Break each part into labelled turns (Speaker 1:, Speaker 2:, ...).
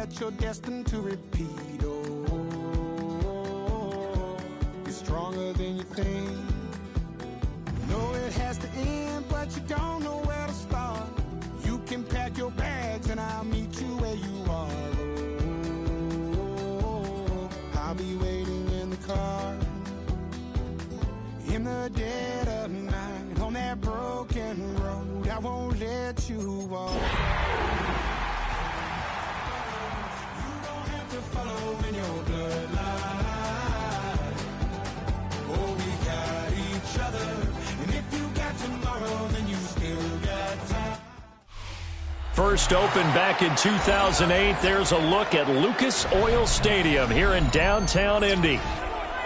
Speaker 1: that you're destined to repeat. Oh, you're stronger than you think. You know it has to end, but you don't know where to start. You can pack your bags and I'll meet you where you are. Oh, I'll be waiting in the car in the dead of night on that broken road. I won't let you walk. You don't have to follow in your bloodline. Oh, we got each other, and if you got tomorrow, then you still got time.
Speaker 2: First opened back in 2008. There's a look at Lucas Oil Stadium here in downtown Indy.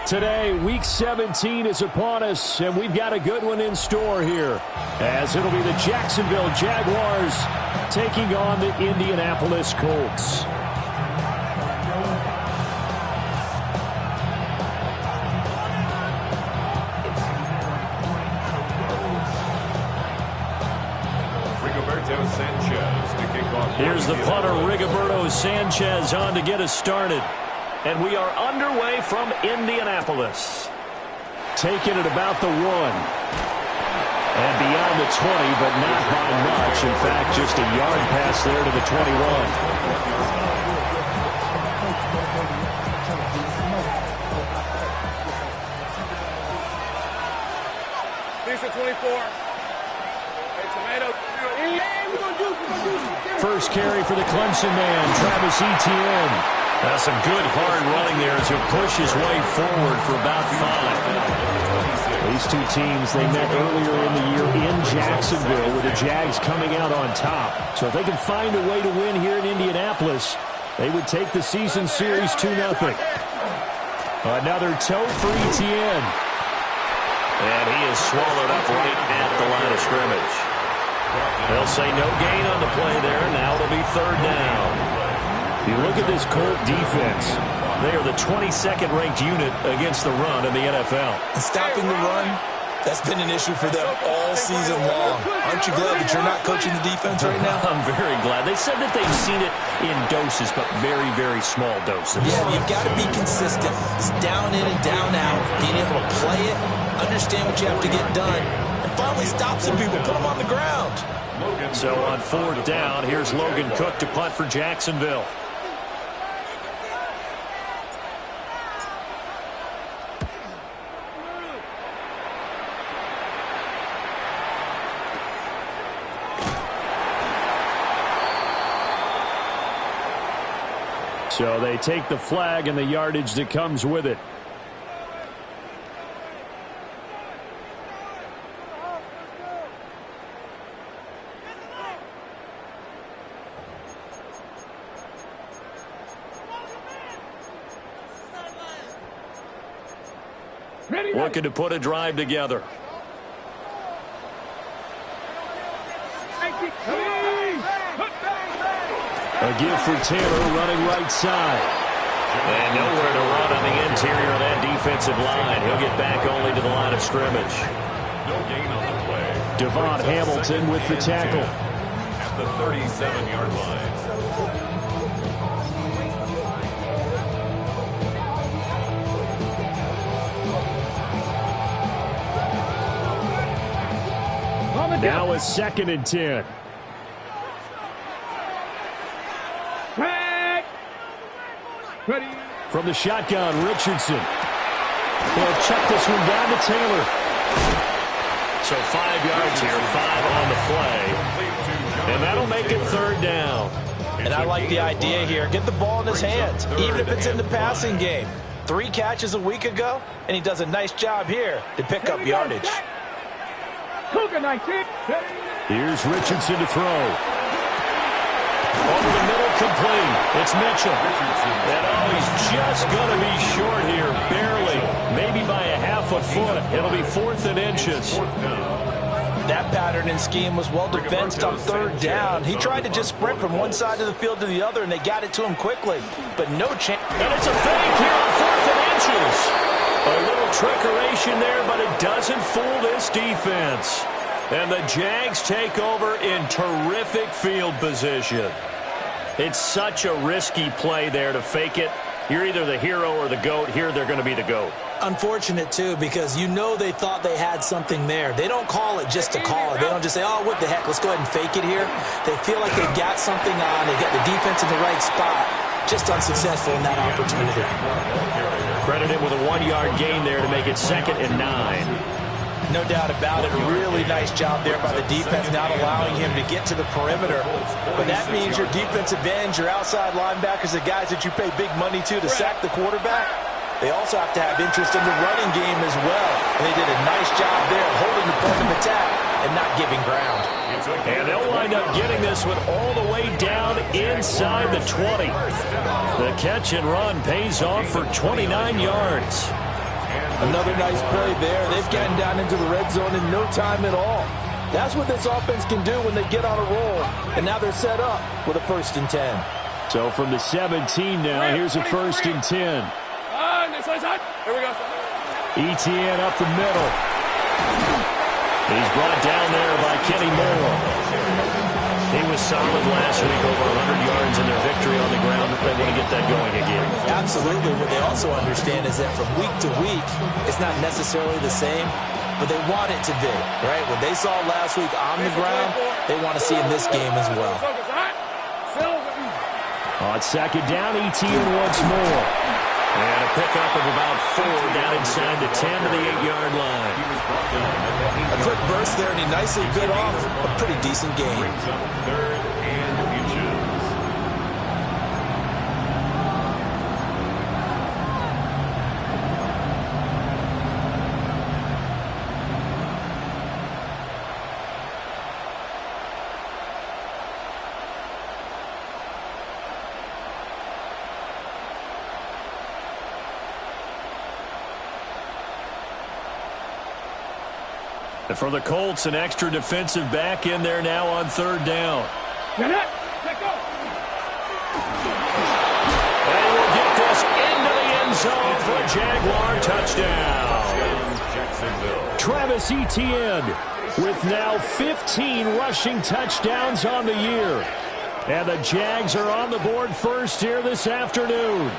Speaker 2: Today, Week 17 is upon us, and we've got a good one in store here, as it'll be the Jacksonville Jaguars taking on the Indianapolis Colts. Here's the punter, Rigoberto Sanchez, on to get us started. And we are underway from Indianapolis. Taking it about the 1. And beyond the 20, but not by much. In fact, just a yard pass there to the 21.
Speaker 3: Here's the 24. Hey, tomato.
Speaker 2: First carry for the Clemson man, Travis Etienne. That's some good hard running there as he'll push his way forward for about 5. These two teams, they met earlier in the year in Jacksonville with the Jags coming out on top. So if they can find a way to win here in Indianapolis, they would take the season series 2-0. Another toe for Etienne. And he is swallowed up right at the line of scrimmage. They'll say no gain on the play there. Now it'll be 3rd down. You look at this Colt defense. They are the 22nd ranked unit against the run in the NFL.
Speaker 4: And stopping the run, that's been an issue for them all season long. Aren't you glad that you're not coaching the defense right now?
Speaker 2: I'm very glad. They said that they've seen it in doses, but very, very small doses.
Speaker 4: Yeah, you've got to be consistent. It's down in and down out. Being able to play it, understand what you have to get done, and finally stop some people, put them on the ground.
Speaker 2: So on 4th down, here's Logan Cook to punt for Jacksonville. So they take the flag and the yardage that comes with it. Looking to put a drive together. A give for Taylor running right side. And nowhere to run on the interior of that defensive line. He'll get back only to the line of scrimmage.
Speaker 5: No gain on the play.
Speaker 2: Devon Hamilton with the tackle.
Speaker 5: At the 37-yard line.
Speaker 2: Now a 2nd and 10. From the shotgun, Richardson. He'll check this one down to Taylor. So 5 yards here, 5 on the play. And that'll make it 3rd down.
Speaker 4: And I like the idea here. Get the ball in his hands, even if it's in the passing game. 3 catches a week ago, and he does a nice job here to pick up yardage.
Speaker 2: Here's Richardson to throw. Over the middle, complete. It's Mitchell. And he's just going to be short here, barely. Maybe by a half a foot. It'll be 4th and inches.
Speaker 4: That pattern and scheme was well defensed on 3rd down. He tried to just sprint from one side of the field to the other, and they got it to him quickly. But no chance.
Speaker 2: And it's a fake here on 4th and inches. A little trickeration there, but it doesn't fool this defense. And the Jags take over in terrific field position. It's such a risky play there to fake it. You're either the hero or the GOAT. Here they're going to be the GOAT.
Speaker 4: Unfortunate, too, because you know they thought they had something there. They don't call it just to call it. They don't just say, oh, what the heck, let's go ahead and fake it here. They feel like they've got something on. They got the defense in the right spot. Just unsuccessful in that opportunity.
Speaker 2: Credit him with a 1-yard gain there to make it 2nd and 9.
Speaker 4: No doubt about it. A really nice job there by the defense, not allowing him to get to the perimeter. But that means your defensive ends, your outside linebackers, the guys that you pay big money to sack the quarterback, they also have to have interest in the running game as well. And they did a nice job there holding the point of attack and not giving ground.
Speaker 2: And they'll wind up getting this one all the way down inside the 20. The catch and run pays off for 29 yards.
Speaker 4: Another nice play there. They've gotten down into the red zone in no time at all. That's what this offense can do when they get on a roll. And now they're set up with a 1st and 10.
Speaker 2: So from the 17 now, here's a 1st and 10.
Speaker 3: Here we go.
Speaker 2: Etienne up the middle. He's brought down there by Kenny Moore. He was solid last week, over 100 yards in their victory on the ground. They want to get that going again.
Speaker 4: Absolutely. What they also understand is that from week to week, it's not necessarily the same, but they want it to be, right? What they saw last week on the ground, they want to see in this game as well.
Speaker 2: On 2nd down, Etienne once more. And a pickup of about 4 down inside the 10 to the 8-yard line.
Speaker 4: A quick burst there, and he nicely bit off a pretty decent game.
Speaker 5: 3rd and inches.
Speaker 2: And for the Colts, an extra defensive back in there now on 3rd down. And we'll get this into the end zone for a Jaguar touchdown. Travis Etienne with now 15 rushing touchdowns on the year. And the Jags are on the board first here this afternoon.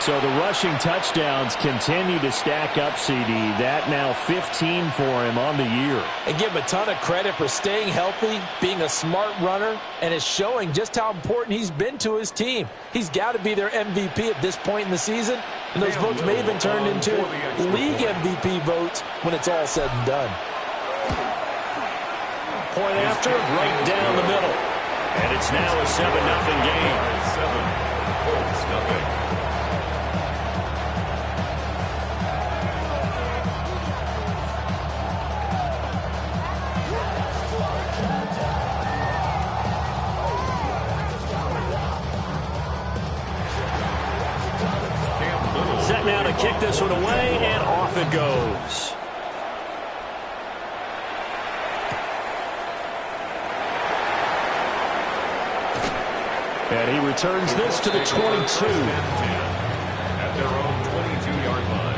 Speaker 2: So the rushing touchdowns continue to stack up, CD. That now 15 for him on the year.
Speaker 4: And give him a ton of credit for staying healthy, being a smart runner, and it's showing just how important he's been to his team. He's got to be their MVP at this point in the season, and those votes may have been turned into league MVP votes when it's all said and done.
Speaker 2: Point after, right down the middle. And it's now a 7-0 game.
Speaker 5: 7, Colts, nothing.
Speaker 2: Set now to kick this one away, and off it goes. And he returns this to the 22.
Speaker 5: At their own 22-yard line.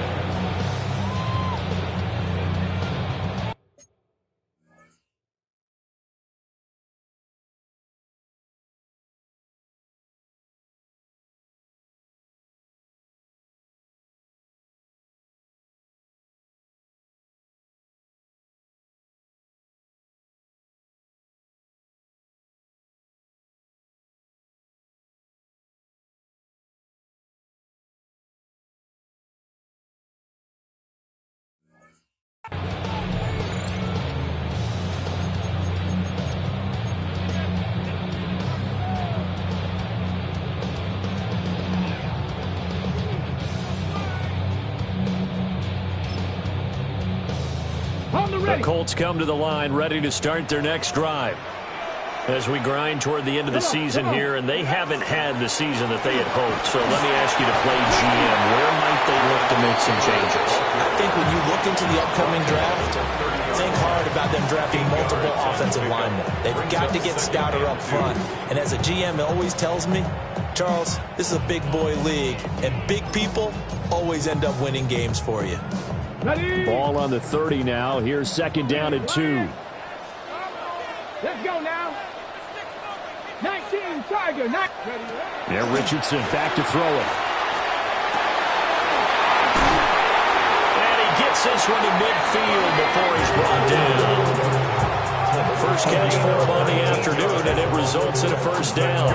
Speaker 2: The Colts come to the line ready to start their next drive. As we grind toward the end of the season here, and they haven't had the season that they had hoped. So let me ask you to play GM. Where might they look to make some changes?
Speaker 4: I think when you look into the upcoming draft, think hard about them drafting multiple offensive linemen. They've got to get stouter up front. And as a GM, it always tells me, Charles, this is a big boy league, and big people always end up winning games for you.
Speaker 2: Ball on the 30 now. Here's 2nd down and 2.
Speaker 3: Let's go now. 19,
Speaker 2: Yeah, Richardson back to throw it. And he gets this one to midfield before he's brought down. First catch for him on the afternoon, and it results in a first down.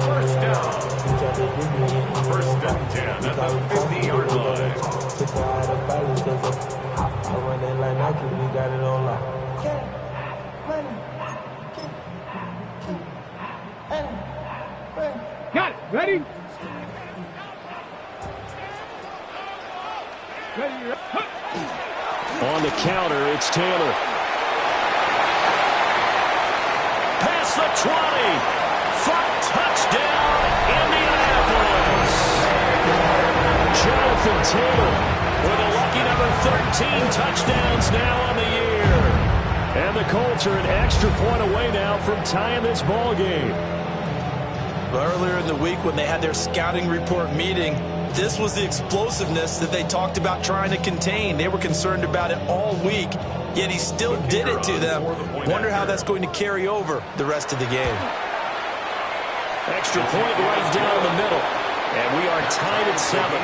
Speaker 5: First down. First and 10 at the 50-yard line.
Speaker 3: Got it. Ready?
Speaker 2: On the counter, it's Taylor. Past the 20. Front touchdown, Indianapolis. Jonathan Taylor with a lucky number 13 touchdowns now on the year. And the Colts are an extra point away now from tying this ball game.
Speaker 4: Earlier in the week when they had their scouting report meeting, this was the explosiveness that they talked about trying to contain. They were concerned about it all week, yet he still did it to them. Wonder how that's going to carry over the rest of the game.
Speaker 2: Extra point right down the middle. And we are tied at 7.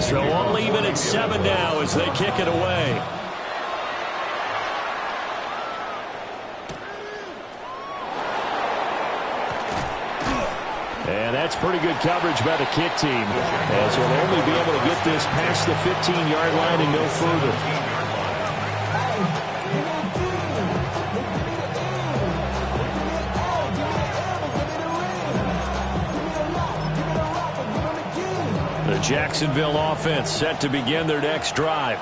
Speaker 2: So only even at 7 now as they kick it away. And that's pretty good coverage by the kick team, as he'll only be able to get this past the 15-yard line and no further. The Jacksonville offense set to begin their next drive.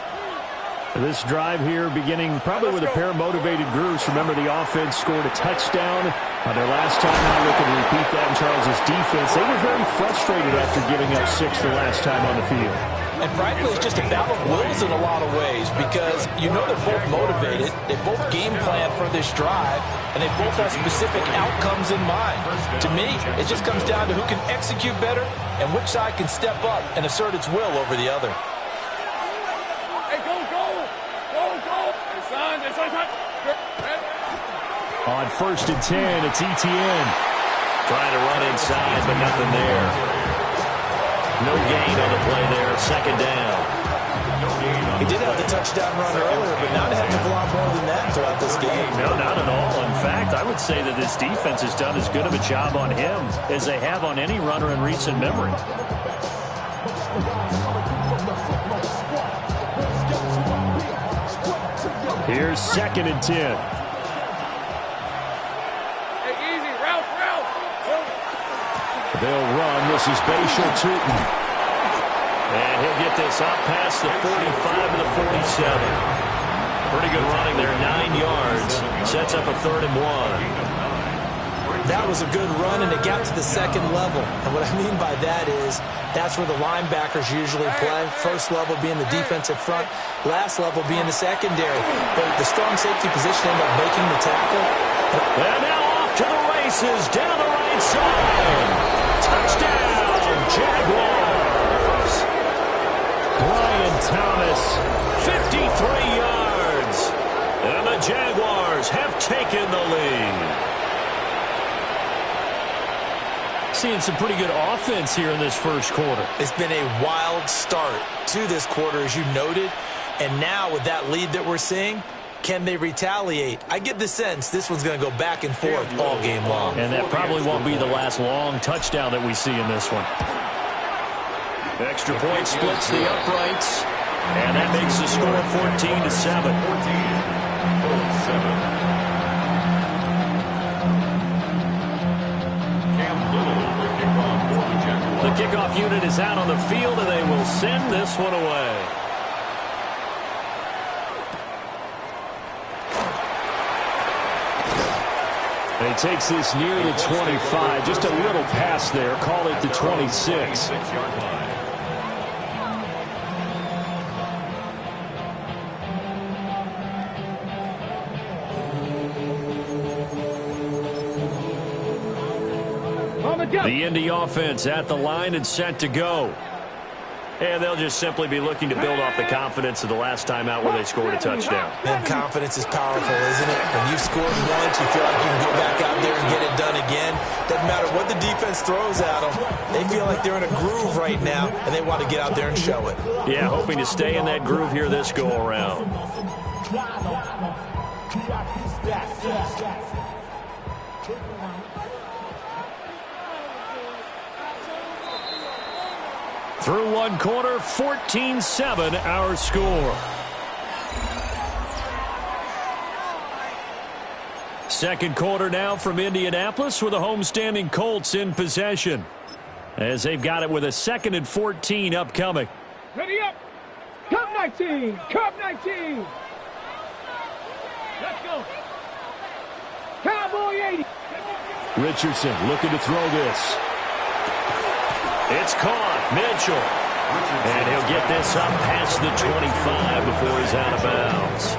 Speaker 2: This drive here beginning probably with a pair of motivated groups. Remember, the offense scored a touchdown on their last time out. They can repeat that in Charles's defense. They were very frustrated after giving up 6 the last time on the field.
Speaker 4: And frankly, it's just a battle of wills in a lot of ways because you know they're both motivated. They both game plan for this drive, and they both have specific outcomes in mind. To me, it just comes down to who can execute better and which side can step up and assert its will over the other.
Speaker 3: Hey, go, go! Go, go! Hey, son,
Speaker 2: On 1st and 10, it's ETN. Trying to run inside, but nothing there. No gain on the play there, 2nd down.
Speaker 4: He did have the touchdown run earlier, but not have to a lot more than that throughout this game.
Speaker 2: No, not at all. In fact, I would say that this defense has done as good of a job on him as they have on any runner in recent memory. Here's 2nd and 10.
Speaker 3: Hey, easy, route.
Speaker 2: They'll run. This is Bashal Tootin. And he'll get this up past the 45 to the 47. Pretty good running there, 9 yards. Sets up a 3rd and 1.
Speaker 4: That was a good run, and it got to the 2nd level. And what I mean by that is that's where the linebackers usually play. First level being the defensive front, last level being the secondary. But the strong safety position ended up making the tackle.
Speaker 2: And now off to the races, down the right side. Touchdown, Jaguars. Brian Thomas, 53 yards. And the Jaguars have taken the lead. Seeing some pretty good offense here in this first quarter.
Speaker 4: It's been a wild start to this quarter, as you noted. And now with that lead that we're seeing, can they retaliate? I get the sense this one's going to go back and forth all game long.
Speaker 2: And that probably won't be the last long touchdown that we see in this one. Extra point splits the uprights. And that makes the score 14 to 7.
Speaker 5: 14-7.
Speaker 2: The kickoff unit is out on the field, and they will send this one away. And he takes this near the 25. Just a little pass there. Call it the 26. The Indy offense at the line and set to go. And they'll just simply be looking to build off the confidence of the last time out where they scored a touchdown.
Speaker 4: And confidence is powerful, isn't it? When you've scored once, you feel like you can go back out there and get it done again. Doesn't matter what the defense throws at them. They feel like they're in a groove right now, and they want to get out there and show it.
Speaker 2: Yeah, hoping to stay in that groove here this go-around. Through one quarter, 14-7 our score. Second quarter now from Indianapolis with the homestanding Colts in possession, as they've got it with a 2nd and 14 upcoming.
Speaker 3: Ready up. Cup 19. Cup 19. Let's go. Cowboy 80.
Speaker 2: Richardson looking to throw this. It's caught. Mitchell. And he'll get this up past the 25 before he's out of bounds.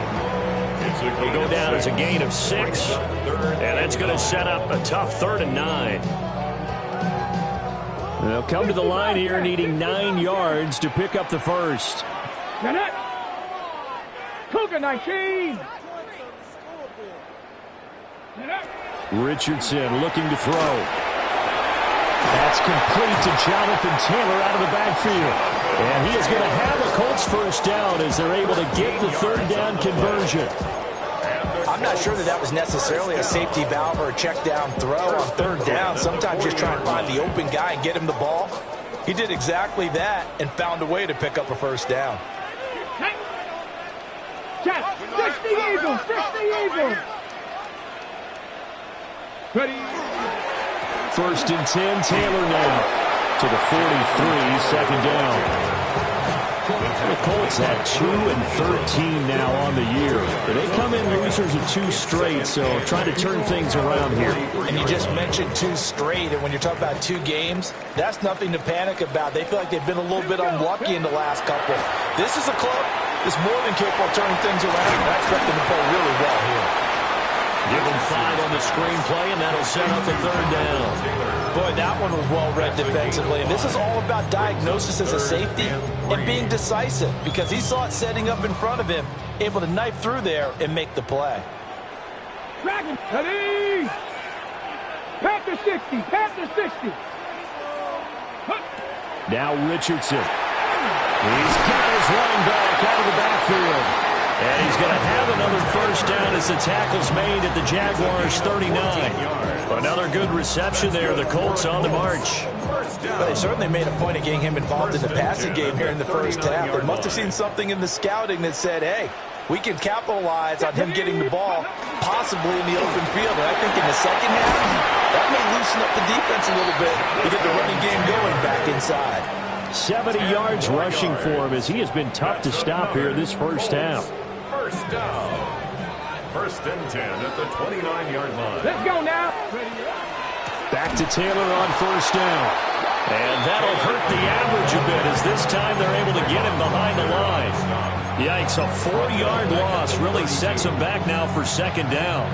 Speaker 2: He'll go down as a gain of 6. And that's going to set up a tough 3rd and 9. They'll come to the line here needing 9 yards to pick up the first.
Speaker 3: Cougar 19.
Speaker 2: Richardson looking to throw. That's complete to Jonathan Taylor out of the backfield. And he is going to have a Colts first down as they're able to get the 3rd down conversion.
Speaker 4: I'm not sure that was necessarily a safety valve or a check down throw on 3rd down. Sometimes just try and find the open guy and get him the ball. He did exactly that and found a way to pick up a first down.
Speaker 3: Fix the Eagles. Fix the Eagles. Ready.
Speaker 2: 1st and 10, Taylor now to the 43, 2nd down. The Colts have 2 and 13 now on the year. They come in losers of 2 straight, so trying to turn things around here.
Speaker 4: And you just mentioned 2 straight, and when you're talking about 2 games, that's nothing to panic about. They feel like they've been a little bit unlucky in the last couple. This is a club that's more than capable of turning things around, and I expect them to play really well here.
Speaker 2: Give them 5 on the screenplay, and that'll set up the 3rd down.
Speaker 4: Boy, that one was well read defensively. And this is all about diagnosis as a safety and being decisive, because he saw it setting up in front of him, able to knife through there and make the play.
Speaker 3: Dragon. Ready. Panther 60. Panther 60.
Speaker 2: Now Richardson. He's got his running back out of the backfield. And he's going to have another first down as the tackle's made at the Jaguars' 39. Another good reception there. The Colts on the march.
Speaker 4: Well, they certainly made a point of getting him involved in the passing game here in the first half. They must have seen something in the scouting that said, hey, we can capitalize on him getting the ball, possibly in the open field. And I think in the second half, that may loosen up the defense a little bit to get the running game going back inside.
Speaker 2: 70 yards rushing for him as he has been tough to stop here this first half.
Speaker 5: First down. 1st and 10 at the 29-yard line.
Speaker 3: Let's go now.
Speaker 2: Back to Taylor on 1st down. And that'll hurt the average a bit as this time they're able to get him behind the line. Yikes, a 4-yard loss really sets him back now for 2nd down.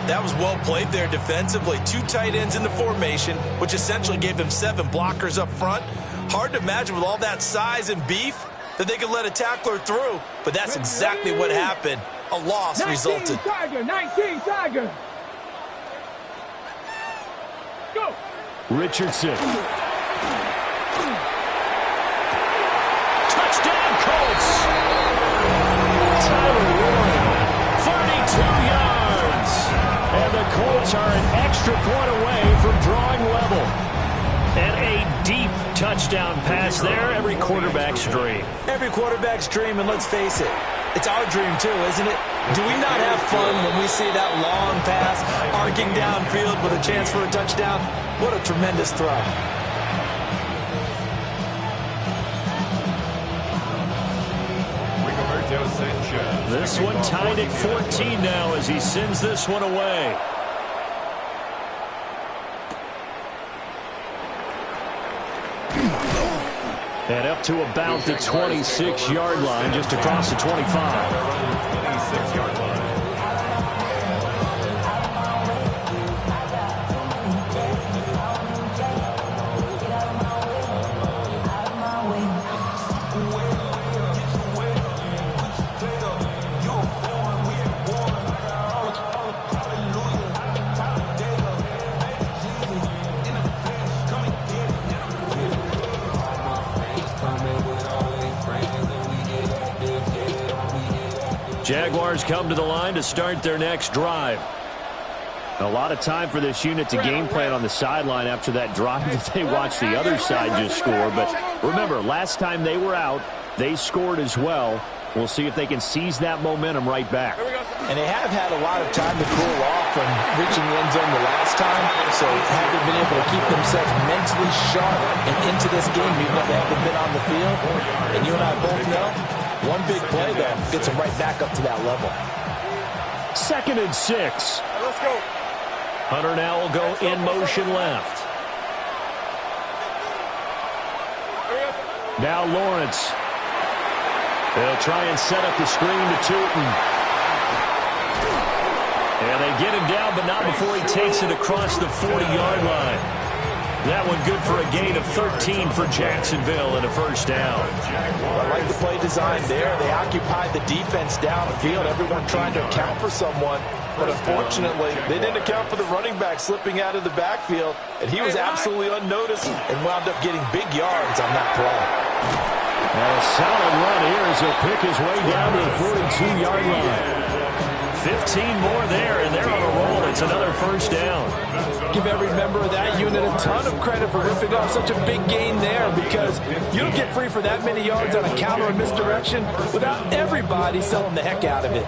Speaker 4: That was well played there defensively. 2 tight ends in the formation, which essentially gave them 7 blockers up front. Hard to imagine with all that size and beef that they could let a tackler through, but that's exactly what happened. A loss
Speaker 3: 19
Speaker 4: resulted.
Speaker 3: Tiger, 19 Tiger. Go.
Speaker 2: Richardson. Touchdown Colts. Tyler Warren, 32 yards. And the Colts are an extra point away from drawing level. And a deep touchdown pass there. Every quarterback's dream.
Speaker 4: Every quarterback's dream, and let's face it, it's our dream too, isn't it? Do we not have fun when we see that long pass arcing downfield with a chance for a touchdown? What a tremendous throw.
Speaker 2: This one tied at 14 now as he sends this one away. And up to about the 26-yard line, just across the 25.
Speaker 5: 26-yard line.
Speaker 2: Jaguars come to the line to start their next drive. A lot of time for this unit to game plan on the sideline after that drive that they watched the other side just score. But remember, last time they were out, they scored as well. We'll see if they can seize that momentum right back.
Speaker 4: And they have had a lot of time to cool off from reaching the end zone the last time, so haven't been able to keep themselves mentally sharp and into this game, even though they haven't been on the field. And you and I both know, one big play, though, gets them right back up to that level.
Speaker 2: 2nd and 6.
Speaker 3: Let's go.
Speaker 2: Hunter now will go in motion left. Now Lawrence. They'll try and set up the screen to Tootin. And they get him down, but not before he takes it across the 40-yard line. That one good for a gain of 13 for Jacksonville and a first down.
Speaker 4: I like the play design there. They occupied the defense downfield. Everyone trying to account for someone. But unfortunately, they didn't account for the running back slipping out of the backfield. And he was absolutely unnoticed and wound up getting big yards on that play.
Speaker 2: And a solid run here as he'll pick his way down to the 42-yard line. 15 more there, and they're on a roll. It's another first down.
Speaker 4: Give every member of that unit a ton of credit for ripping off such a big gain there, because you don't get free for that many yards on a counter or misdirection without everybody selling the heck out of it.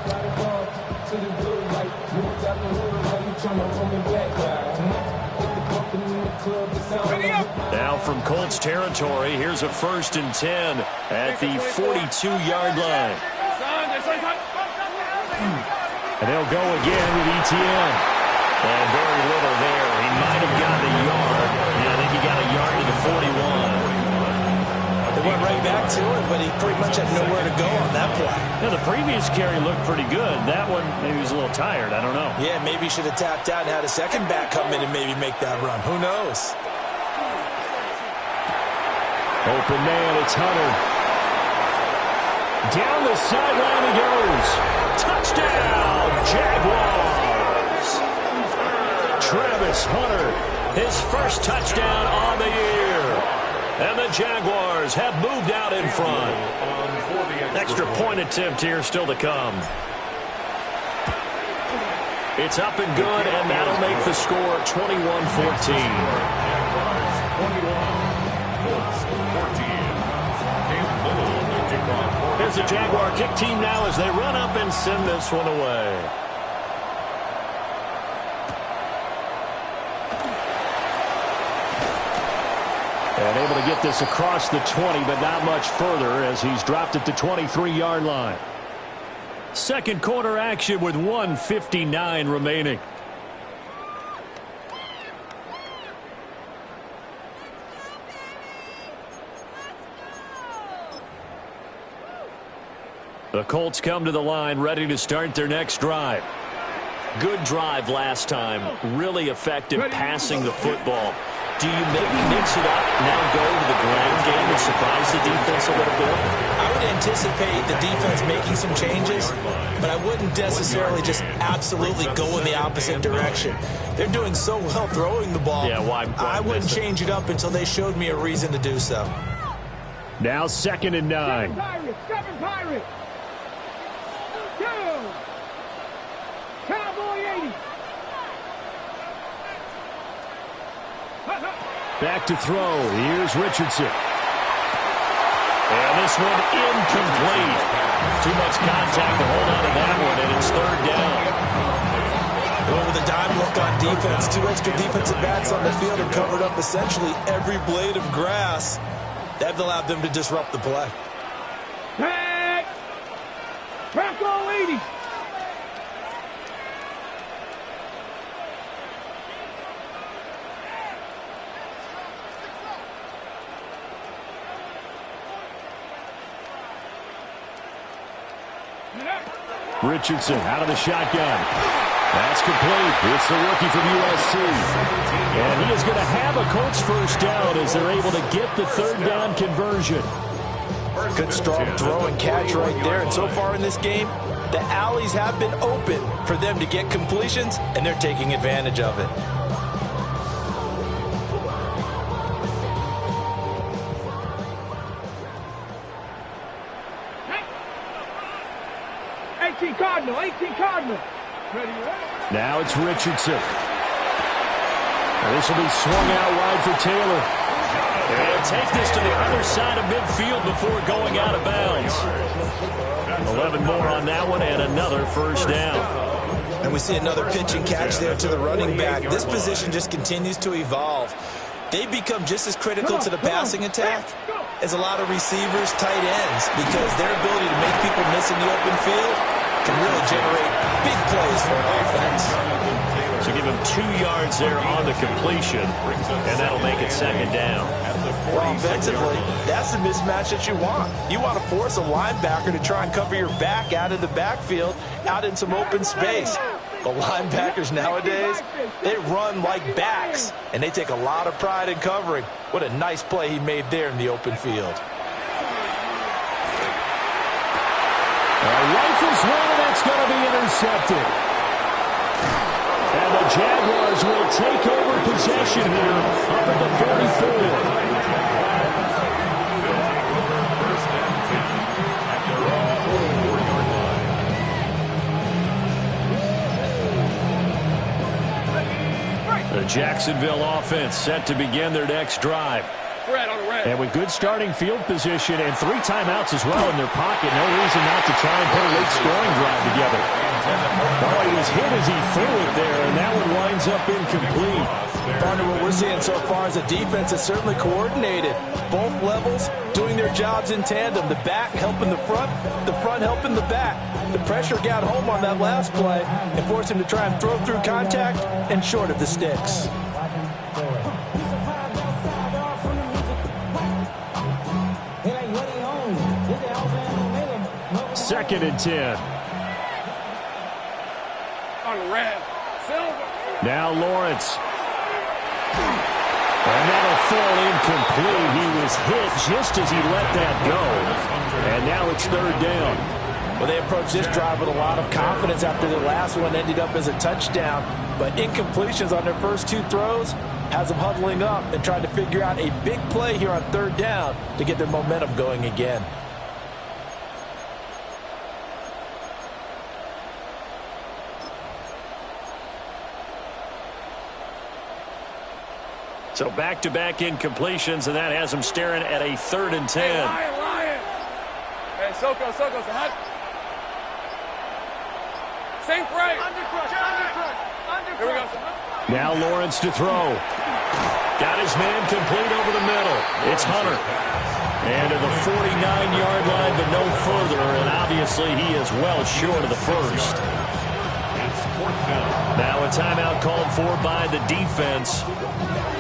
Speaker 2: Now from Colts territory, here's a 1st and 10 at the 42-yard line. And they'll go again with Etienne. And very little there. He might have gotten a yard. Yeah, I think he got a yard to the 41.
Speaker 4: They went right back to it, but he pretty much had nowhere to go on that play.
Speaker 2: Now, the previous carry looked pretty good. That one, maybe he was a little tired. I don't know.
Speaker 4: Yeah, maybe he should have tapped out and had a second back come in and maybe make that run. Who knows?
Speaker 2: Open man, it's Hunter. Down the sideline he goes. Touchdown, Jaguars. Travis Hunter, his first touchdown on the year. And the Jaguars have moved out in front. Extra point attempt here still to come. It's up and good, and that'll make the score 21-14. Here's the Jaguar kick team now as they run up and send this one away. And able to get this across the 20, but not much further as he's dropped at the 23-yard line. Second quarter action with 1:59 remaining. The Colts come to the line ready to start their next drive. Good drive last time. Really effective passing the football. Do you maybe mix it up, now go to the ground game and surprise the defense a little bit?
Speaker 4: I would anticipate the defense making some changes, but I wouldn't necessarily just absolutely go in the opposite direction. They're doing so well throwing the ball.
Speaker 2: Yeah, why
Speaker 4: I wouldn't change it up until they showed me a reason to do so.
Speaker 2: Now 2nd and 9.
Speaker 3: Seven Pirates. Cowboy 80.
Speaker 2: Back to throw. Here's Richardson. And this one incomplete. Too much contact to hold on to that one, and it's 3rd down.
Speaker 4: Well, with a dime look on defense, 2 extra defensive backs on the field have covered up essentially every blade of grass. That allowed them to disrupt the play.
Speaker 3: Hey! Back all 80.
Speaker 2: Richardson out of the shotgun. That's complete. It's the rookie from USC. And he is going to have a Colts first down as they're able to get the 3rd down conversion.
Speaker 4: Good strong throw and catch right there. And so far in this game, the alleys have been open for them to get completions, and they're taking advantage of it.
Speaker 3: Hey, 18 Cardinal, 18 Cardinal. Ready?
Speaker 2: Now it's Richardson. And this will be swung out wide for Taylor. And take this to the other side of midfield before going out of bounds. 11 more on that one and another first down.
Speaker 4: And we see another pitch and catch there to the running back. This position just continues to evolve. They become just as critical to the passing attack as a lot of receivers, tight ends, because their ability to make people miss in the open field can really generate big plays for an offense.
Speaker 2: So give him 2 yards there on the completion, and that'll make it second down.
Speaker 4: Well, offensively, that's the mismatch that you want. You want to force a linebacker to try and cover your back out of the backfield, out in some open space. The linebackers nowadays, they run like backs, and they take a lot of pride in covering. What a nice play he made there in the open field.
Speaker 2: Rifles one, and that's going to be intercepted. And the Jaguars will take over possession here up at the 44. The Jacksonville offense set to begin their next drive. And with good starting field position and 3 timeouts as well in their pocket, no reason not to try and put a late scoring drive together. Oh, he was hit as he threw it there, and that one winds up incomplete.
Speaker 4: Partner, what we're seeing so far is a defense that's certainly coordinated. Both levels doing their jobs in tandem. The back helping the front helping the back. The pressure got home on that last play and forced him to try and throw through contact and short of the sticks.
Speaker 2: Second and 10.
Speaker 3: On the red. Silver.
Speaker 2: Now Lawrence. And that'll fall incomplete. He was hit just as he let that go. And now it's third down.
Speaker 4: Well, they approached this drive with a lot of confidence after their last one ended up as a touchdown. But incompletions on their first 2 throws has them huddling up and trying to figure out a big play here on third down to get their momentum going again.
Speaker 2: So back-to-back incompletions, and that has them staring at a 3rd and 10.
Speaker 3: Hey, Lion. Hey, Soko, hot. Safe right. Undercut. Here we go.
Speaker 2: Now Lawrence to throw. Got his man complete over the middle. It's Hunter. And to the 49-yard line, but no further, and obviously he is well short of the first. Now a timeout called for by the defense,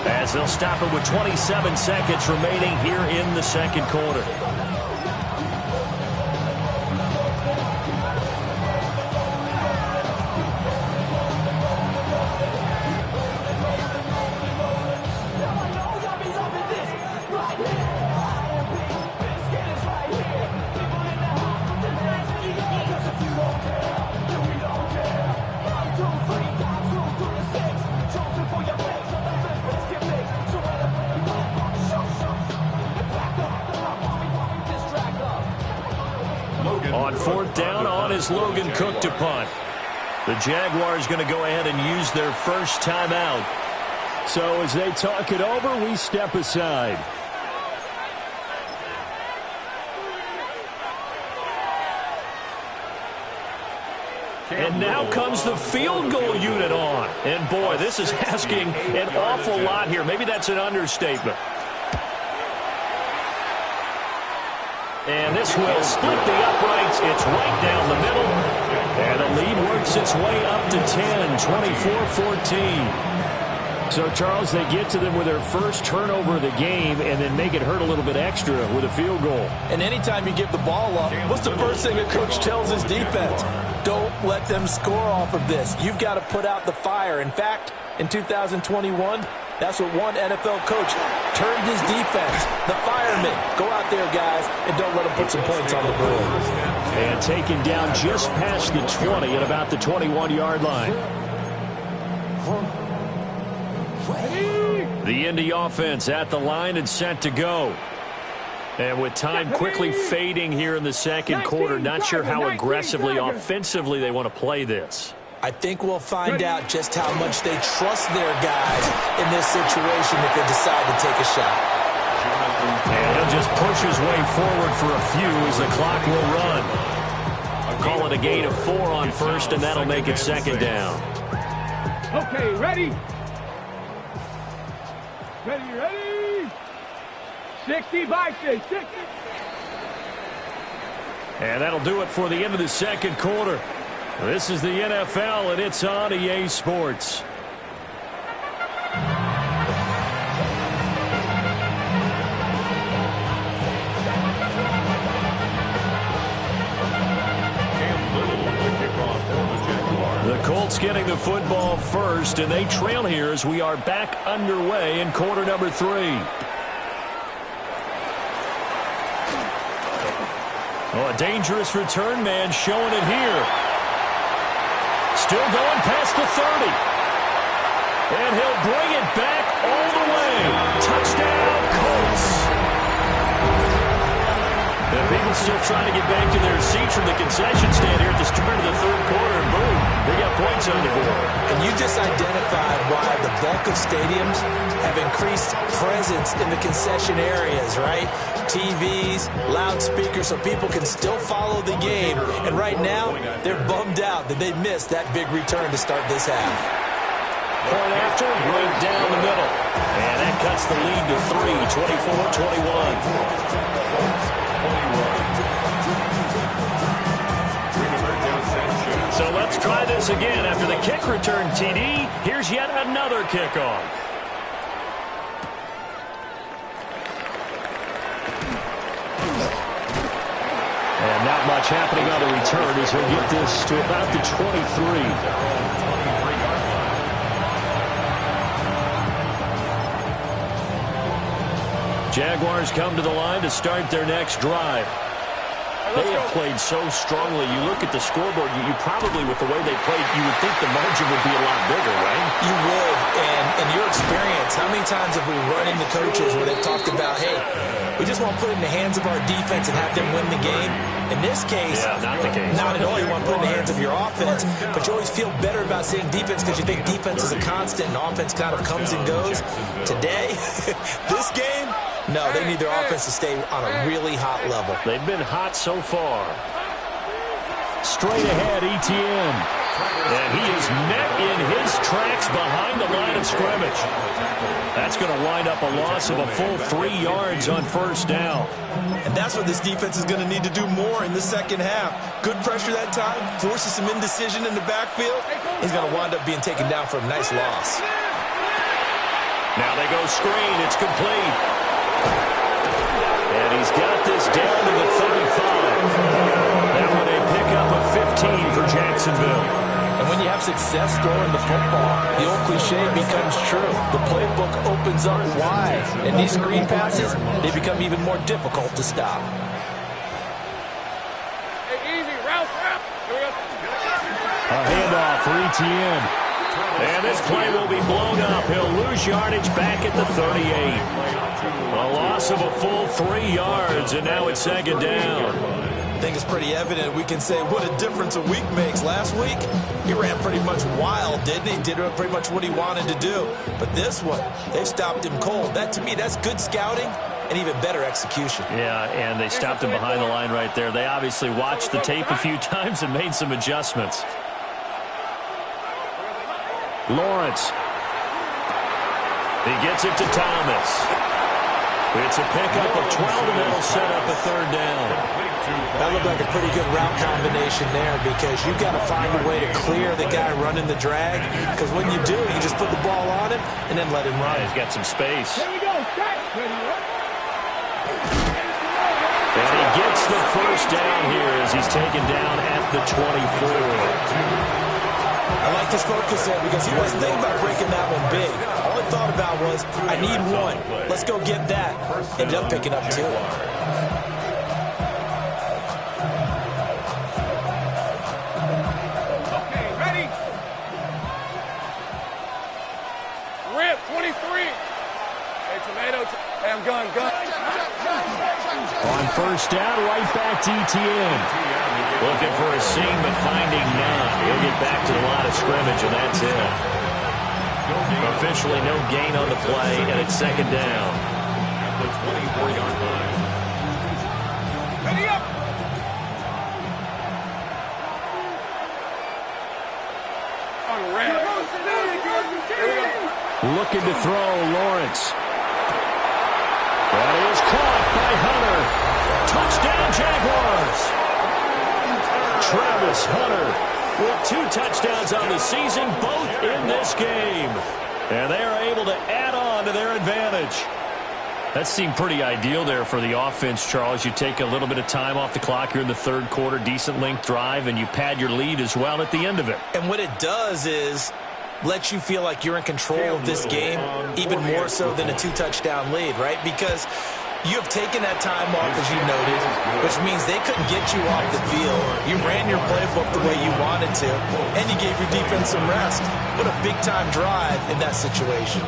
Speaker 2: as they'll stop it with 27 seconds remaining here in the second quarter. On 4th down, on is Logan Cook to punt. The Jaguars going to go ahead and use their first timeout. So as they talk it over, we step aside. And now comes the field goal unit on. And boy, this is asking an awful lot here. Maybe that's an understatement. And this will split the uprights. It's right down the middle. And the lead works its way up to 10, 24-14. So, Charles, they get to them with their first turnover of the game and then make it hurt a little bit extra with a field goal.
Speaker 4: And anytime you give the ball up, what's the first thing a coach tells his defense? Don't let them score off of this. You've got to put out the fire. In fact, in 2021, that's what one NFL coach turned his defense. The firemen. Go out there, guys, and don't let them put some points on the board.
Speaker 2: And taken down just past the 20 at about the 21-yard line. The Indy offense at the line and set to go. And with time quickly fading here in the second quarter, not sure how aggressively, offensively they want to play this.
Speaker 4: I think we'll find out just how much they trust their guys in this situation if they decide to take a shot.
Speaker 2: And he'll just push his way forward for a few as the clock will run. I'll call it a gain of 4 on first, and that'll make it second down.
Speaker 3: Okay, ready? Ready? 60 by 60.
Speaker 2: And that'll do it for the end of the second quarter. This is the NFL, and it's on EA Sports. The Colts getting the football first, and they trail here as we are back underway in quarter number 3. Oh, a dangerous return man showing it here. Still going past the 30. And he'll bring it back all the way. Touchdown, Colts. The people still trying to get back to their seats from the concession stand here at the start of the third quarter. And boom, they got points on the board.
Speaker 4: And you just identified why the bulk of stadiums have increased presence in the concession areas, right? TVs, loudspeakers, so people can still follow the game. And right now, they're bummed out that they missed that big return to start this half.
Speaker 2: Point after, right down the middle. And that cuts the lead to 3, 24-21. So let's try this again. After the kick return TD, here's yet another kickoff. And not much happening on the return as he'll get this to about the 23. Jaguars come to the line to start their next drive. They have played so strongly. You look at the scoreboard, you probably, with the way they played, you would think the margin would be a lot bigger, right?
Speaker 4: You would. And in your experience, how many times have we run into coaches where they've talked about, hey, we just want to put it in the hands of our defense and have them win the game? In this case,
Speaker 2: not the case.
Speaker 4: Not at all. You want to put it in the hands of your offense, but you always feel better about saying defense because you think defense is a constant and offense kind of comes and goes. Today, this game, no, they need their offense to stay on a really hot level.
Speaker 2: They've been hot so far. Straight ahead, ETN. And he is met in his tracks behind the line of scrimmage. That's going to wind up a loss of a full 3 yards on first down.
Speaker 4: And that's what this defense is going to need to do more in the second half. Good pressure that time, forces some indecision in the backfield. He's going to wind up being taken down for a nice loss.
Speaker 2: Now they go screen. It's complete. And he's got this down to the 35. That one a pickup of 15 for Jacksonville.
Speaker 4: And when you have success throwing the football, the old cliche becomes true. The playbook opens up wide. And these screen passes, they become even more difficult to stop.
Speaker 3: Hey, easy, route.
Speaker 2: A handoff for ETN. And this play will be blown up. He'll lose yardage back at the 38. A loss of a full 3 yards, and now it's second down.
Speaker 4: I think it's pretty evident. We can say what a difference a week makes. Last week, he ran pretty much wild, didn't he? Did pretty much what he wanted to do. But this one, they stopped him cold. That, to me, that's good scouting and even better execution.
Speaker 2: Yeah, and they stopped him behind the line right there. They obviously watched the tape a few times and made some adjustments. Lawrence. He gets it to Thomas. It's a pickup of 12, and that'll set up a third down.
Speaker 4: That looked like a pretty good route combination there because you've got to find a way to clear the guy running the drag, because when you do, you just put the ball on him and then let him run.
Speaker 2: He's got some space.
Speaker 3: Here we go.
Speaker 2: And he gets the first down here as he's taken down at the 24.
Speaker 4: I like his focus there because he wasn't thinking about breaking that one big. All he thought about was, I need one. Let's go get that. Ended up picking up 2.
Speaker 3: Okay, ready? Rip, 23. Hey, tomato. Hey, I'm gun.
Speaker 2: On first down, right back to Etienne.
Speaker 6: Looking for a seam, but finding none. He'll get back to the line of scrimmage, and that's it. Officially no gain on the play, and it's second down.
Speaker 5: At the 24-yard line.
Speaker 3: Ready up! On red.
Speaker 2: Looking to throw, Lawrence. That is caught by Hunter. Touchdown, Jaguars. Travis Hunter with 2 touchdowns on the season, both in this game. And they are able to add on to their advantage. That seemed pretty ideal there for the offense, Charles. You take a little bit of time off the clock here in the third quarter, decent length drive, and you pad your lead as well at the end of it.
Speaker 4: And what it does is let you feel like you're in control of this game, even more so than a 2-touchdown lead, right? Because you have taken that time off, as you noted, which means they couldn't get you off the field. You ran your playbook the way you wanted to, and you gave your defense some rest. What a big-time drive in that situation.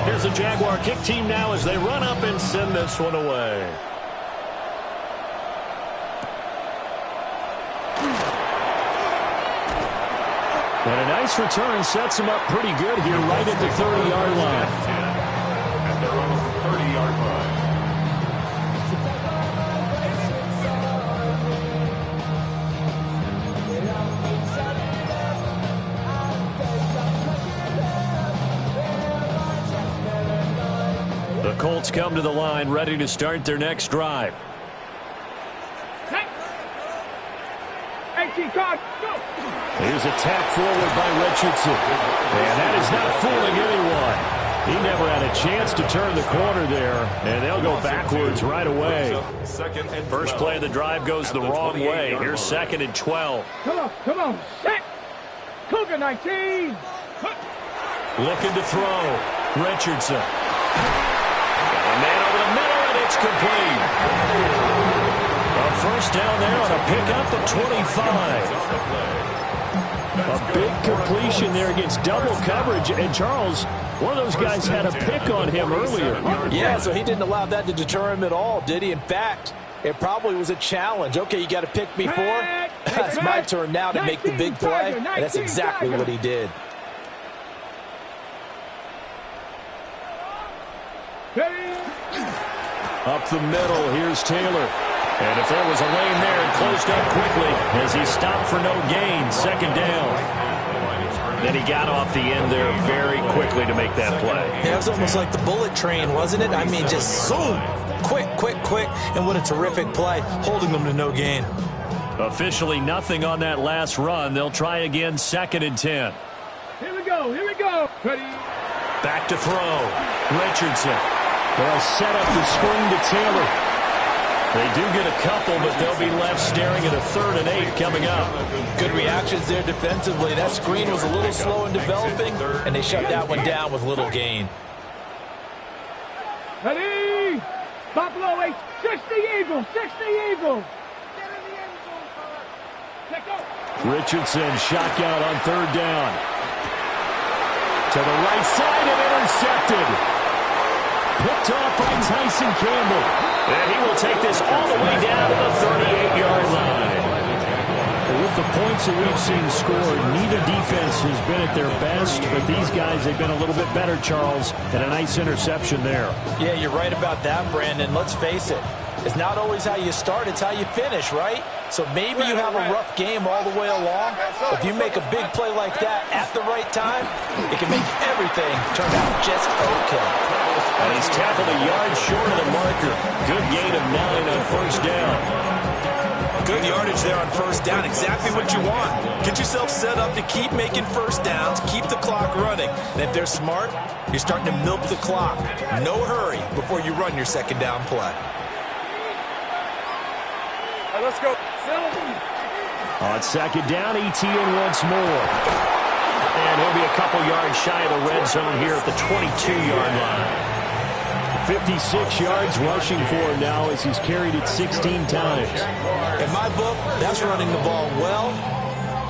Speaker 2: Here's the Jaguar kick team now as they run up and send this one away. And a nice return sets him up pretty good here right at the 30-yard line.
Speaker 5: At their own 30-yard line.
Speaker 2: The Colts come to the line ready to start their next drive. Here's a tap forward by Richardson. And that is not fooling anyone. He never had a chance to turn the corner there, and they'll go backwards right away. First play of the drive goes the wrong way. Here's 2nd and 12.
Speaker 3: Come on, set. Cougar 19.
Speaker 2: Looking to throw. Richardson. A man over the middle, and it's complete. A first down there on a pickup at 25. A big completion there against double coverage. And Charles, one of those guys had a pick on him earlier.
Speaker 4: Yeah, so he didn't allow that to deter him at all, did he? In fact, it probably was a challenge. Okay, you got to pick me 4. It's my turn now to make the big play, and that's exactly what he did.
Speaker 2: Up the middle, here's Taylor. And if there was a lane there, it closed up quickly as he stopped for no gain. 2nd down. Then he got off the end there very quickly to make that play.
Speaker 4: Yeah, it was almost like the bullet train, wasn't it? I mean, just zoom. Quick, quick, quick. And what a terrific play, holding them to no gain.
Speaker 2: Officially nothing on that last run. They'll try again, 2nd and 10.
Speaker 3: Here we go, here we go. Ready.
Speaker 2: Back to throw. Richardson. They'll set up the screen to Taylor. They do get a couple, but they'll be left staring at a 3rd and 8 coming up.
Speaker 4: Good reactions there defensively. That screen was a little slow in developing, and they shut that one down with little gain.
Speaker 3: Ready. Buffalo 8. 60 Eagles. 60 Eagles.
Speaker 2: Richardson shotgun on 3rd down. To the right side and intercepted. Picked off by Tyson Campbell. And he will take this all the way down to the 38-yard line. With the points that we've seen scored, neither defense has been at their best, but these guys have been a little bit better, Charles, and a nice interception there.
Speaker 4: Yeah, you're right about that, Brandon. Let's face it. It's not always how you start, it's how you finish, right? So maybe you have a rough game all the way along. If you make a big play like that at the right time, it can make everything turn out just okay.
Speaker 2: And he's tackled a yard short of the marker. Good gain of 9 on first down.
Speaker 4: Good yardage there on first down. Exactly what you want. Get yourself set up to keep making first downs, keep the clock running. And if they're smart, you're starting to milk the clock. No hurry before you run your 2nd down play.
Speaker 3: Right, let's go.
Speaker 2: On 2nd down, Etienne once more. And he'll be a couple yards shy of the red zone here at the 22-yard line. 56 yards rushing for him now as he's carried it 16 times.
Speaker 4: In my book, that's running the ball well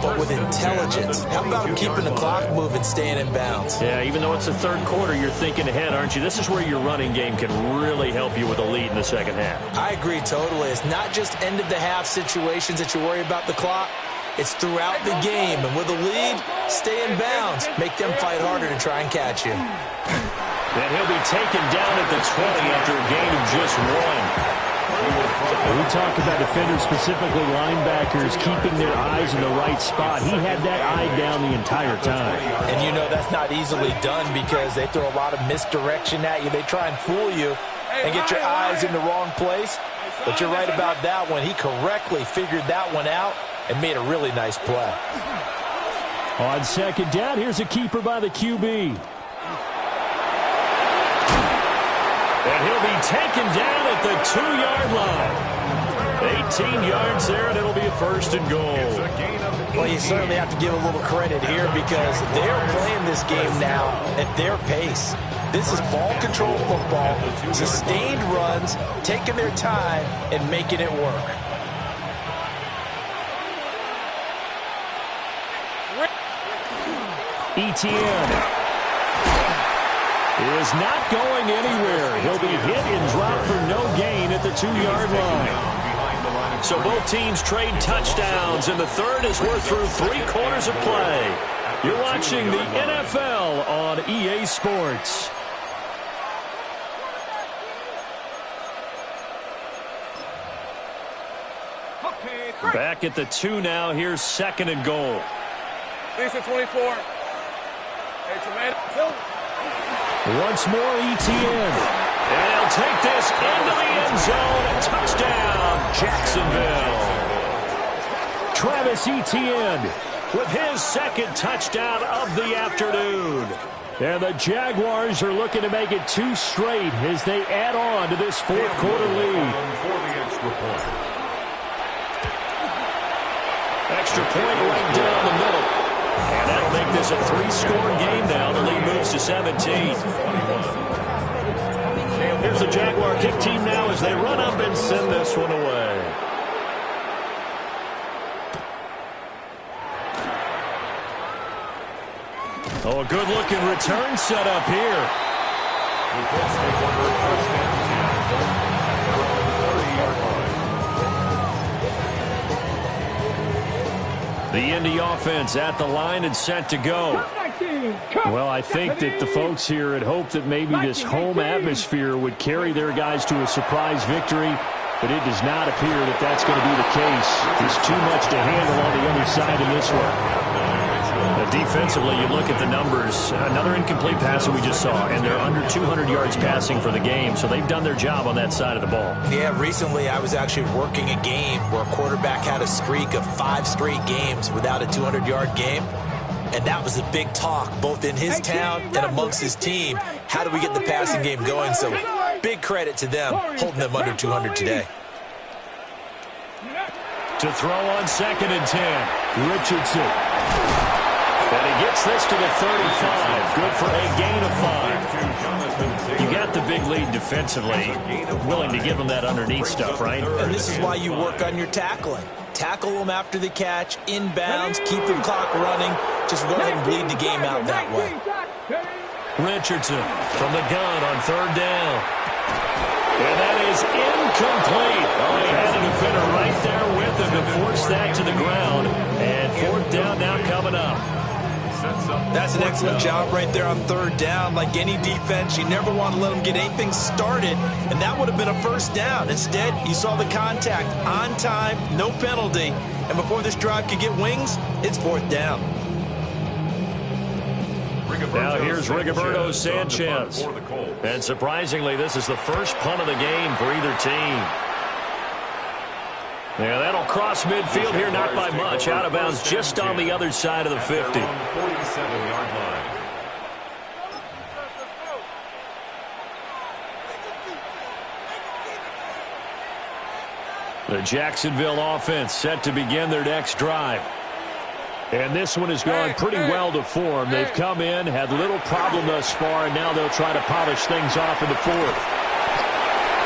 Speaker 4: but with intelligence. How about him keeping the clock moving, staying in bounds?
Speaker 6: Yeah, even though it's the third quarter, you're thinking ahead, aren't you? This is where your running game can really help you with a lead in the second half.
Speaker 4: I agree totally. It's not just end-of-the-half situations that you worry about the clock. It's throughout the game. And with a lead, stay in bounds. Make them fight harder to try and catch you.
Speaker 6: And he'll be taken down at the 20 after a gain of just 1.
Speaker 2: We talk about defenders, specifically linebackers, keeping their eyes in the right spot. He had that eye down the entire time.
Speaker 4: And you know that's not easily done because they throw a lot of misdirection at you. They try and fool you and get your eyes in the wrong place. But you're right about that one. He correctly figured that one out and made a really nice play.
Speaker 2: On second down, here's a keeper by the QB.
Speaker 6: And he'll be taken down at the 2-yard line. 18 yards there, and it'll be a first and goal.
Speaker 4: Well, you certainly have to give a little credit here because they're playing this game now at their pace. This is ball control football, sustained runs, taking their time and making it work.
Speaker 6: Etienne is not going anywhere. He'll be hit and dropped for no gain at the 2-yard line. So both teams trade touchdowns, and the third as we're through 3 quarters of play. You're watching the NFL on EA Sports. Back at the 2 now. Here's second and goal.
Speaker 3: Lisa 24. Hey, Tremaine.
Speaker 6: Once more, Etienne. And he'll take this into the end zone. Touchdown, Jacksonville. Travis Etienne with his second touchdown of the afternoon. And the Jaguars are looking to make it 2 straight as they add on to this fourth quarter lead. Extra point right down the middle. And that'll make this a 3-score game now. The lead moves to 17. Here's the Jaguar kick team now as they run up and send this one away. Oh, a good-looking return set up here. The Indy offense at the line and set to go. Well, I think that the folks here had hoped that maybe this home atmosphere would carry their guys to a surprise victory, but it does not appear that that's going to be the case. There's too much to handle on the other side in this one. Defensively, you look at the numbers. Another incomplete pass that we just saw, and they're under 200 yards passing for the game, so they've done their job on that side of the ball.
Speaker 4: Yeah, recently I was actually working a game where a quarterback had a streak of 5 straight games without a 200-yard game, and that was a big talk both in his town and amongst his team. How do we get the passing game going? So big credit to them holding them under 200 today.
Speaker 6: To throw on second and 10, Richardson. And he gets this to the 35. Good for a gain of 5. You got the big lead defensively. Willing to give them that underneath stuff, right?
Speaker 4: And this is why you work on your tackling. Tackle them after the catch, inbounds, keep the clock running. Just go ahead and bleed the game out that way.
Speaker 6: Richardson from the gun on third down. And that is incomplete. Oh, he had a defender right there with him to force that to the ground. And fourth down now coming up.
Speaker 4: That's an excellent job right there on third down. Like any defense, you never want to let them get anything started, and that would have been a first down. Instead, you saw the contact on time, no penalty, and before this drive could get wings, it's fourth down.
Speaker 6: Now here's Rigoberto Sanchez. And surprisingly, this is the first punt of the game for either team. Yeah, that'll cross midfield here, not by much. Out of bounds just on the other side of the 50.
Speaker 5: 47-yard line.
Speaker 6: The Jacksonville offense set to begin their next drive. And this one has gone pretty well to form. They've come in, had little problem thus far, and now they'll try to polish things off in the fourth.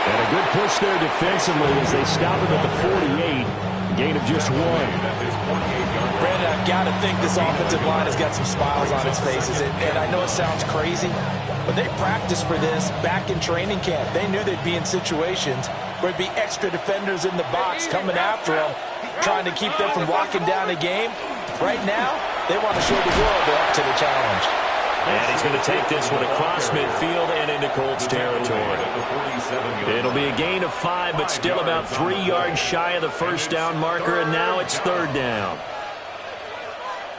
Speaker 6: And a good push there defensively as they stop him at the 48. Gain of just 1.
Speaker 4: Brandon, I've got to think this offensive line has got some smiles on its faces. And I know it sounds crazy, but they practiced for this back in training camp. They knew they'd be in situations where there'd be extra defenders in the box coming after them, trying to keep them from locking down a game. Right now, they want to show the world they're up to the challenge.
Speaker 2: And he's going to take this one across midfield and into Colts territory. It'll be a gain of 5, but still about 3 yards shy of the first down marker, and now it's 3rd down.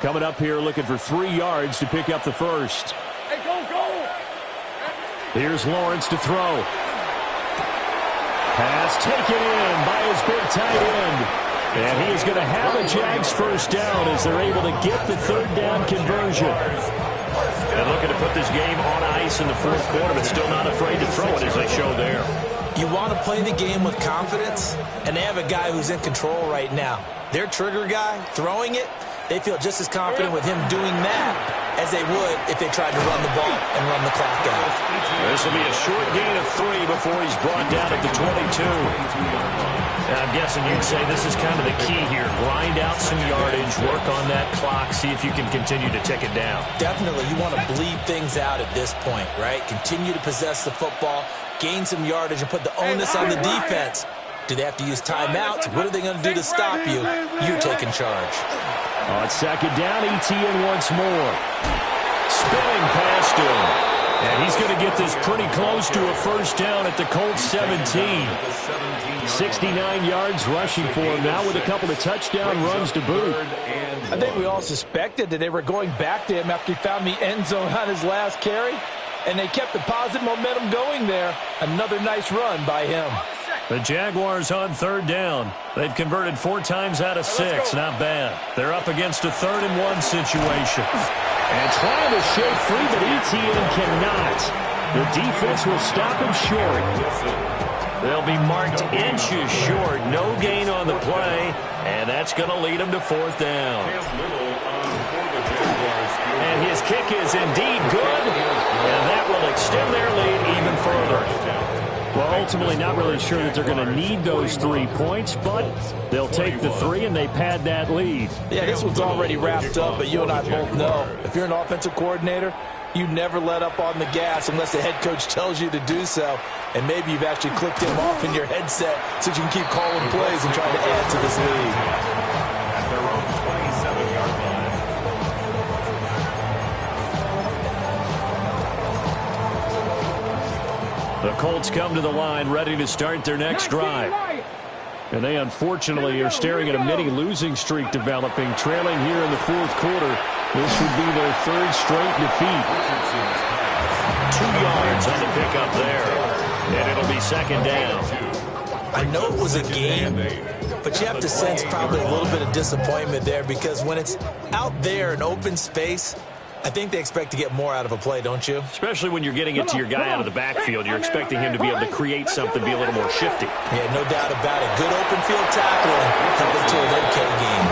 Speaker 2: Coming up here looking for 3 yards to pick up the first.
Speaker 3: Hey, go!
Speaker 2: Here's Lawrence to throw. Pass taken in by his big tight end. And he is going to have a Jags first down as they're able to get the 3rd down conversion. And looking to put this game on ice in the 4th quarter, but still not afraid to throw it as they show there.
Speaker 4: You want to play the game with confidence, and they have a guy who's in control right now. Their trigger guy, throwing it, they feel just as confident with him doing that as they would if they tried to run the ball and run the clock out.
Speaker 2: This will be a short gain of 3 before he's brought down at the 22. I'm guessing you'd say this is kind of the key here. Grind out some yardage, work on that clock, see if you can continue to tick it down.
Speaker 4: Definitely. You want to bleed things out at this point, right? Continue to possess the football, gain some yardage, and put the onus on the defense. Do they have to use timeouts? What are they going to do to stop you? You're taking charge.
Speaker 2: On 2nd down, ETN once more. Spinning past him. And he's going to get this pretty close to a first down at the Colts 17. 69 yards rushing for him now with a couple of touchdown runs to boot.
Speaker 7: I think we all suspected that they were going back to him after he found the end zone on his last carry, and they kept the positive momentum going there. Another nice run by him.
Speaker 2: The Jaguars on 3rd down. They've converted 4 times out of 6. Not bad. They're up against a 3rd and 1 situation. And trying to shake free, but ETN cannot. The defense will stop him short. They'll be marked inches short. No gain on the play. And that's going to lead them to 4th down. And his kick is indeed good. And that will extend their lead even further. Well, ultimately not really sure that they're going to need those 3 points, but they'll take the 3 and they pad that lead.
Speaker 7: Yeah, this one's already wrapped up, but you and I both know if you're an offensive coordinator, you never let up on the gas unless the head coach tells you to do so. And maybe you've actually clicked him off in your headset so you can keep calling plays and trying to add to this lead.
Speaker 5: At their own 27-yard line.
Speaker 2: The Colts come to the line ready to start their next drive. And they unfortunately are staring at a mini losing streak developing, trailing here in the 4th quarter. This would be their 3rd straight defeat. 2 yards on the pickup there. And it'll be 2nd down.
Speaker 4: I know it was a game, but you have to sense probably a little bit of disappointment there because when it's out there in open space, I think they expect to get more out of a play, don't you?
Speaker 2: Especially when you're getting it to your guy out of the backfield. You're expecting him to be able to create something, be a little more shifty.
Speaker 4: Yeah, no doubt about it. Good open field tackling coming to an okay game.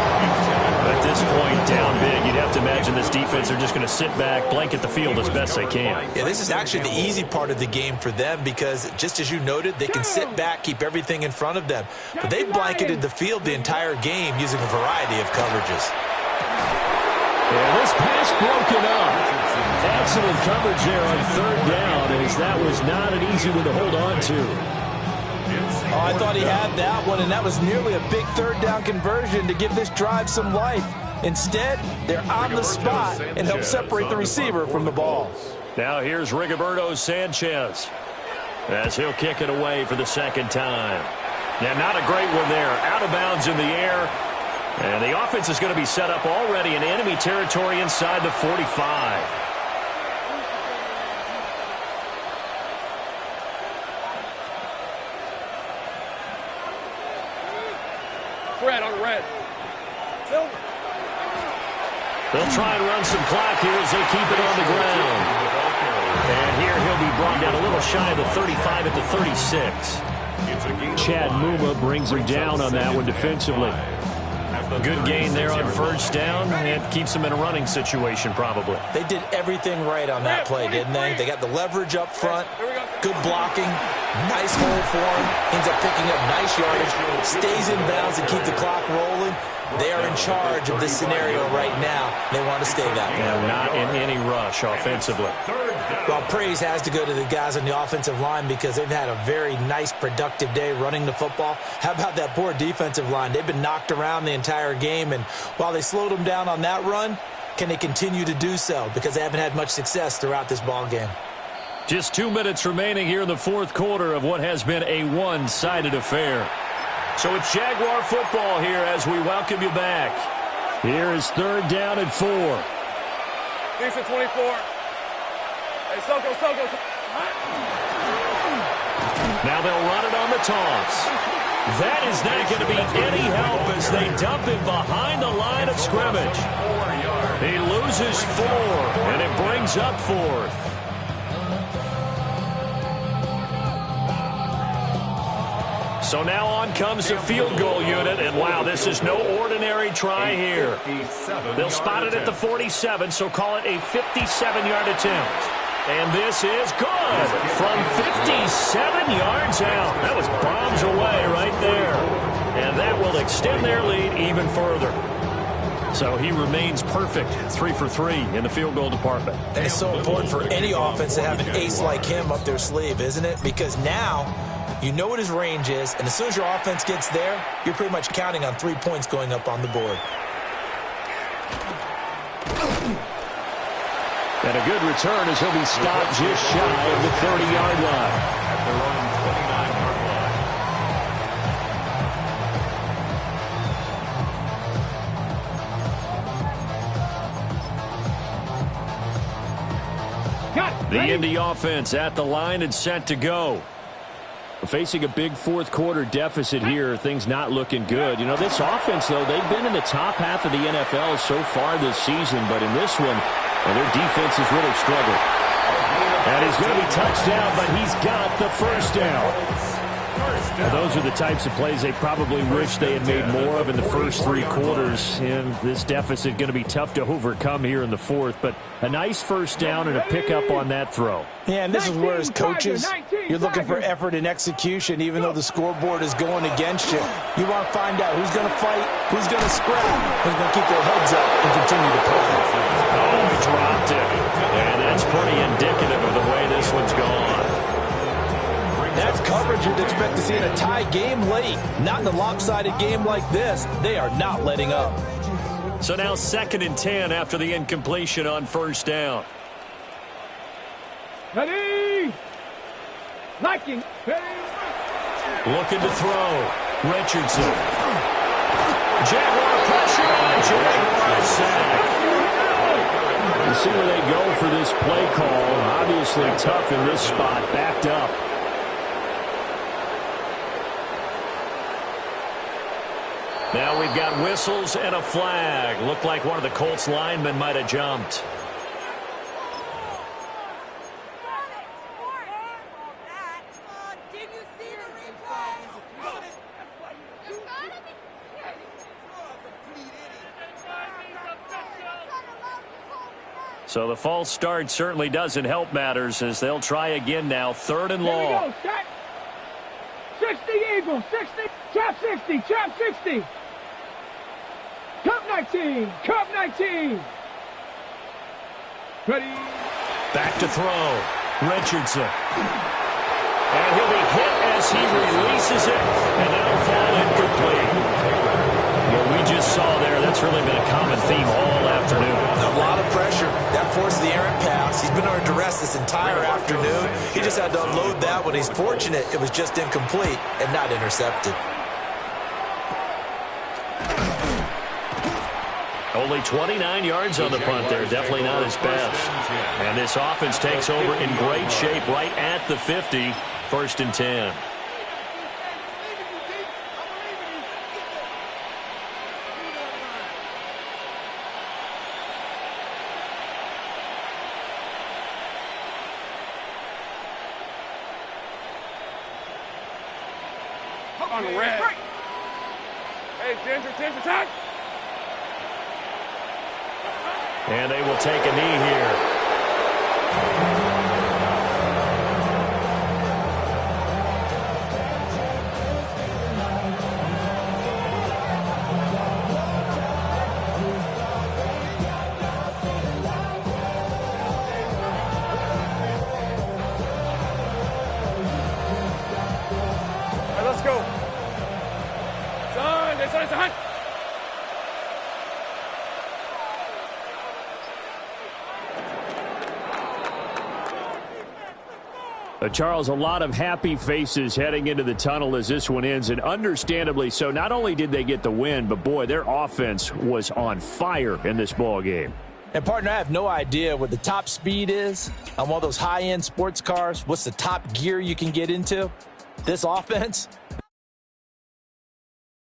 Speaker 2: At this point, down big, you'd have to imagine this defense, they're just going to sit back, blanket the field as best they can.
Speaker 4: Yeah, this is actually the easy part of the game for them because, just as you noted, they can sit back, keep everything in front of them. But they've blanketed the field the entire game using a variety of coverages.
Speaker 2: Yeah, this pass broken up. Excellent coverage there on 3rd down, as that was not an easy one to hold on to.
Speaker 7: Oh, I thought he had that one, and that was nearly a big 3rd down conversion to give this drive some life. Instead, they're on the spot and help separate the receiver from the ball.
Speaker 2: Now here's Rigoberto Sanchez as he'll kick it away for the 2nd time. Now, not a great one there. Out of bounds in the air. And the offense is going to be set up already in enemy territory inside the 45.
Speaker 3: Red on red.
Speaker 2: They'll try and run some clock here as they keep it on the ground. And here he'll be brought down a little shy of the 35 at the 36. Chad Muma brings him down on that one defensively.
Speaker 6: Good gain there on first down. It keeps them in a running situation probably.
Speaker 7: They did everything right on that play, didn't they? They got the leverage up front, good blocking, nice hole for him, ends up picking up nice yardage, stays in bounds and keep the clock rolling. They are in charge of this scenario right now. They want to stay that way.
Speaker 6: They're not in any rush offensively.
Speaker 7: Well, praise has to go to the guys on the offensive line because they've had a very nice, productive day running the football. How about that poor defensive line? They've been knocked around the entire game, and while they slowed them down on that run, can they continue to do so? Because they haven't had much success throughout this ball game.
Speaker 6: Just 2 minutes remaining here in the fourth quarter of what has been a one-sided affair. So it's Jaguar football here as we welcome you back. Here is third down and 4.
Speaker 3: Decent 24. Hey, Soko.
Speaker 6: Now they'll run it on the toss. That is not going to be any help as they dump him behind the line of scrimmage. He loses 4, and it brings up 4th. So now on comes the field goal unit, and wow, this is no ordinary try here. They'll spot it at the 47, so call it a 57-yard attempt. And this is good from 57 yards out. That was bombs away right there. And that will extend their lead even further. So he remains perfect, 3 for 3 in the field goal department.
Speaker 7: And it's so important for any offense to have an ace like him up their sleeve, isn't it? Because now you know what his range is, and as soon as your offense gets there, you're pretty much counting on 3 points going up on the board.
Speaker 6: And a good return as he'll be stopped just shy of the 30-yard line.
Speaker 5: At their own 29-yard line.
Speaker 6: The Indy offense at the line and set to go. Facing a big fourth quarter deficit here, things not looking good. You know, this offense, though, they've been in the top half of the NFL so far this season, but in this one, well, their defense has really struggled. And he's going to be touchdown, but he's got the first down. Now, those are the types of plays they probably wish they had made more of in the first 3 quarters. And this deficit going to be tough to overcome here in the fourth. But a nice first down and a pickup on that throw.
Speaker 7: Yeah, and this is where as coaches, you're looking for effort and execution, even though the scoreboard is going against you. You want to find out who's going to fight, who's going to scrap, who's going to keep their heads up and continue to play.
Speaker 6: Oh, he dropped it. And that's pretty indicative of the way this one's gone.
Speaker 7: That's coverage you'd expect to see in a tie game late. Not in a lopsided game like this. They are not letting up.
Speaker 6: So now 2nd and 10 after the incompletion on first down.
Speaker 3: Ready? Liking.
Speaker 6: Looking to throw. Richardson. Jaguar pressure. Jaguar sack. You see where they go for this play call. Obviously tough in this spot. Backed up. Now we've got whistles and a flag. Looked like one of the Colts linemen might have jumped. So the false start certainly doesn't help matters as they'll try again now. 3rd and long.
Speaker 3: 60 Eagles, 60, trap 60, trap 60. Cup 19, Cup 19. Ready?
Speaker 6: Back to throw. Richardson. And he'll be hit as he releases it, and that'll fall incomplete. What we just saw there, that's really been a common theme all afternoon.
Speaker 7: A lot of pressure. That forced the errant pass. He's been under duress this entire afternoon. He just had to unload that one. He's fortunate it was just incomplete and not intercepted.
Speaker 6: Only 29 yards on the punt there. Definitely not his best. And this offense takes over in great shape right at the 50. 1st and 10.
Speaker 3: On the red. Hey, Ginger, attack.
Speaker 6: And they will take a knee here.
Speaker 3: Let's go. Son.
Speaker 6: Charles, a lot of happy faces heading into the tunnel as this one ends, and understandably so. Not only did they get the win, but, boy, their offense was on fire in this ball game.
Speaker 7: And, partner, I have no idea what the top speed is on one of those high-end sports cars. What's the top gear you can get into? This offense,